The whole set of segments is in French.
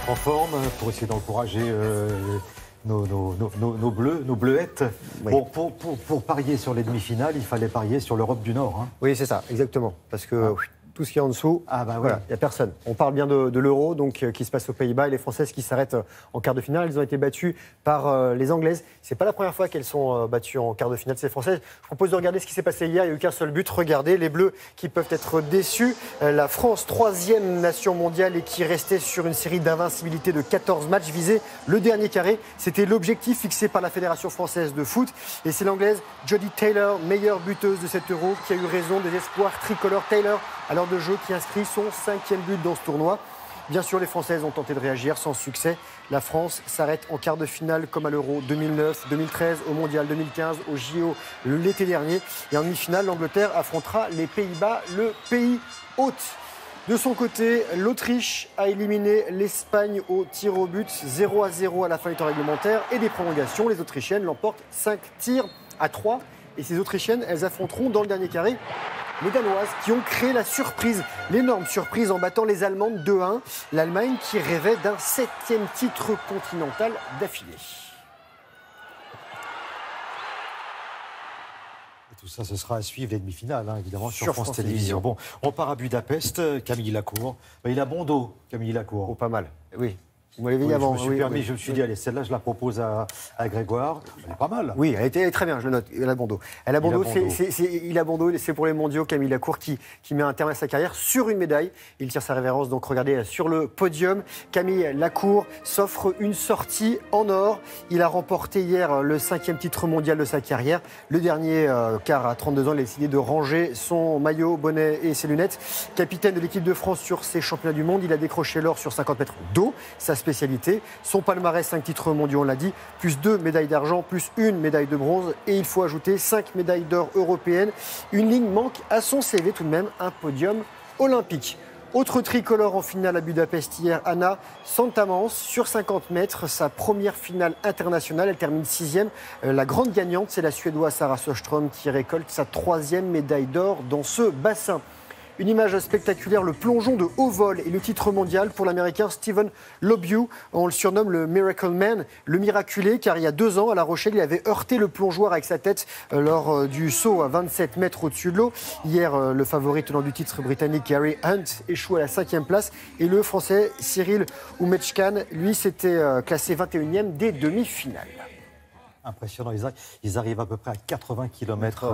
mettre en forme pour essayer d'encourager nos bleus, nos bleuettes. Oui. Bon, pour parier sur les demi-finales, il fallait parier sur l'Europe du Nord. Hein. Oui, c'est ça, exactement. Parce que tout ce qui est en dessous, voilà, il n'y a personne. On parle bien de l'Euro, donc qui se passe aux Pays-Bas, et les Françaises qui s'arrêtent en quart de finale. Elles ont été battues par les Anglaises. C'est pas la première fois qu'elles sont battues en quart de finale, ces Françaises. Je propose de regarder ce qui s'est passé hier. Il n'y a eu qu'un seul but. Regardez, les Bleus qui peuvent être déçus. La France, 3e nation mondiale et qui restait sur une série d'invincibilité de 14 matchs, visait le dernier carré. C'était l'objectif fixé par la Fédération française de foot. Et c'est l'Anglaise Jodie Taylor, meilleure buteuse de cet Euro, qui a eu raison des espoirs tricolores. Taylor, à l'heure de jeu, qui inscrit son 5e but dans ce tournoi. Bien sûr, les Françaises ont tenté de réagir sans succès. La France s'arrête en quart de finale comme à l'Euro 2009, 2013, au Mondial 2015, au JO l'été dernier. Et en demi-finale, l'Angleterre affrontera les Pays-Bas, le pays hôte. De son côté, l'Autriche a éliminé l'Espagne au tir au but, 0-0 à la fin du temps réglementaire et des prolongations. Les Autrichiennes l'emportent 5-3. Et ces Autrichiennes, elles affronteront dans le dernier carré les Danoises qui ont créé la surprise, l'énorme surprise en battant les Allemandes 2-1. L'Allemagne qui rêvait d'un 7e titre continental d'affilée. Et tout ça, ce sera à suivre les demi-finales, hein, évidemment, sur France Télévisions. Bon, on part à Budapest. Camille Lacour. Il a bon dos, Camille Lacour. Oh, pas mal, oui. Vous m'avez dit avant. Je me suis dit, allez, celle-là, je la propose à Grégoire. Elle est pas mal. Oui, elle est très bien, je le note. Elle a bon dos. C'est pour les mondiaux, Camille Lacour qui met un terme à sa carrière sur une médaille. Il tire sa révérence, donc regardez sur le podium. Camille Lacour s'offre une sortie en or. Il a remporté hier le 5e titre mondial de sa carrière. Le dernier, car à 32 ans, il a décidé de ranger son maillot, bonnet et ses lunettes. Capitaine de l'équipe de France sur ces championnats du monde, il a décroché l'or sur 50 mètres d'eau. Sa spécialité. Son palmarès, 5 titres mondiaux, on l'a dit, plus 2 médailles d'argent, plus 1 médaille de bronze. Et il faut ajouter 5 médailles d'or européennes. Une ligne manque à son CV tout de même, un podium olympique. Autre tricolore en finale à Budapest hier, Anna Santamans, sur 50 mètres, sa première finale internationale, elle termine 6e. La grande gagnante, c'est la Suédoise Sarah Sjöström qui récolte sa 3e médaille d'or dans ce bassin. Une image spectaculaire, le plongeon de haut vol et le titre mondial pour l'Américain Steven Lobue. On le surnomme le Miracle Man, le miraculé, car il y a 2 ans, à La Rochelle, il avait heurté le plongeoir avec sa tête lors du saut à 27 mètres au-dessus de l'eau. Hier, le favori tenant du titre britannique Gary Hunt échoue à la 5e place. Et le Français Cyril Oumechkan, lui, s'était classé 21e des demi-finales. Impressionnant, ils arrivent à peu près à 80 km,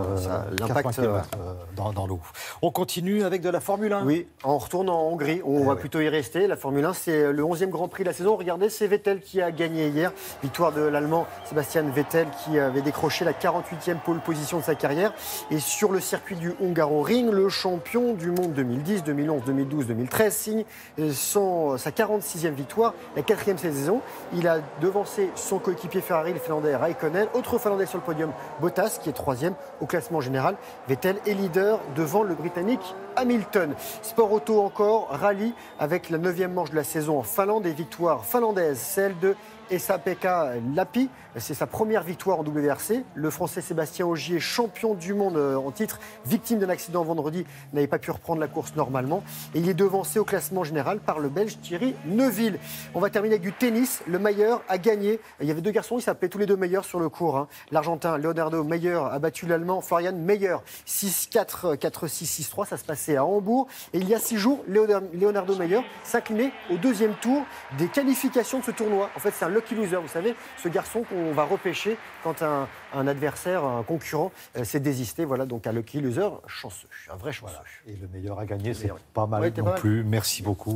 dans l'eau. On continue avec de la Formule 1. Oui, on retourne en Hongrie, on va plutôt y rester. La Formule 1, c'est le 11e Grand Prix de la saison. Regardez, c'est Vettel qui a gagné hier. Victoire de l'Allemand Sebastian Vettel qui avait décroché la 48e pole position de sa carrière. Et sur le circuit du Hungaroring, le champion du monde 2010, 2011, 2012, 2013 signe sa 46e victoire, la 4e saison. Il a devancé son coéquipier Ferrari, le Finlandais Raikkonen. Autre Finlandais sur le podium, Bottas, qui est 3e au classement général. Vettel est leader devant le Britannique Hamilton. Sport auto encore, rallye avec la 9e manche de la saison en Finlande et victoire finlandaise, celle de Esa-Pekka Lappi. C'est sa première victoire en WRC. Le Français Sébastien Ogier, champion du monde en titre, victime d'un accident vendredi, n'avait pas pu reprendre la course normalement. Et il est devancé au classement général par le Belge Thierry Neuville. On va terminer avec du tennis. Le Meyer a gagné. Il y avait 2 garçons, ils s'appelaient tous les 2 Meyer sur le court. Hein. L'Argentin Leonardo Meyer a battu l'Allemand Florian Meyer 6-4, 4-6, 6-3. Ça se passait à Hambourg. Et il y a 6 jours, Leonardo Meyer s'inclinait au 2e tour des qualifications de ce tournoi. En fait, c'est un lucky loser, vous savez, ce garçon qu'on va repêcher quand un adversaire, un concurrent s'est désisté. Voilà, donc un lucky loser chanceux, un vrai chanceux. Voilà. Et le meilleur à gagner, c'est pas mal non plus. Merci beaucoup.